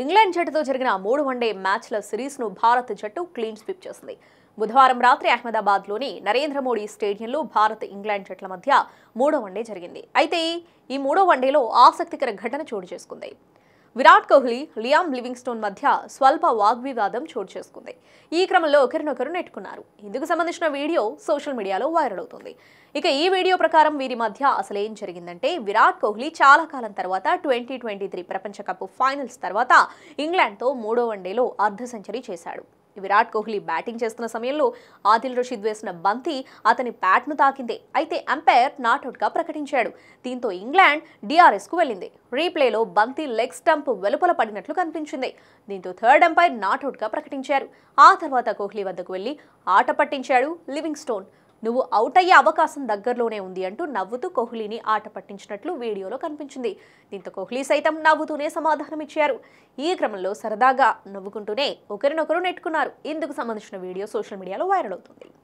England జట్టుతో జరిగిన 3 one day మ్యాచ్ల సిరీస్ను భారత్ జట్టు క్లీన్ స్వీప్ చేసింది. బుధవారం రాత్రి అహ్మదాబాద్లోని నరేంద్ర మోడీ స్టేడియంలో భారత్ ఇంగ్లాండ్ జట్ల మధ్య 3వ వన్డే జరిగింది. అయితే ఈ 3వ వన్డేలో ఆసక్తికర ఘటన చోటు చేసుకుంది. విరాట్ కోహ్లీ, లియామ్ లివింగ్స్టోన్ మధ్య స్వల్ప వాగ్వివాదం చోటు చేసుకుంది. ఈ క్రమంలో ఒకరినొకరు నెట్టుకున్నారు. ఇందుకు సంబంధించిన వీడియో సోషల్ మీడియాలో వైరల్ అవుతుంది. ఇక ఈ వీడియో ప్రకారం వీరి మధ్య అసలు ఏం జరిగిందంటే, విరాట్ కోహ్లీ చాలా కాలం తర్వాత 2023 ప్రపంచ కప్ ఫైనల్స్ తర్వాత ఇంగ్లాండ్తో 3వ వన్డేలో అర్ధ సెంచరీ చేశాడు. విరాట్ కోహ్లీ బ్యాటింగ్ చేస్తున్న సమయంలో ఆదిల్ రషీద్ వేసిన బంతి అతని బ్యాట్ను తాకింది. అయితే అంపైర్ నాట్అవుట్గా ప్రకటించాడు. దీంతో ఇంగ్లాండ్ DRSకు వెళ్లింది. రీప్లేలో బంతి లెగ్ స్టంప్ వెలుపల పడినట్లు కనిపించింది. దీంతో థర్డ్ అంపైర్ నాట్అవుట్గా ప్రకటించారు. ఆ తర్వాత కోహ్లీ వద్దకు వెళ్లి ఆట పట్టించాడు లివింగ్స్టోన్. నువ్వు అవుట్ అయ్యే అవకాశం దగ్గరలోనే ఉంది అంటూ నవ్వుతూ కోహ్లీని ఆట పట్టించినట్లు వీడియోలో కనిపించింది. దీంతో కోహ్లీ సైతం నవ్వుతూనే సమాధానమిచ్చారు. ఈ క్రమంలో సరదాగా నవ్వుకుంటూనే ఒకరినొకరు నెట్టుకున్నారు. ఇందుకు సంబంధించిన వీడియో సోషల్ మీడియాలో వైరల్ అవుతుంది.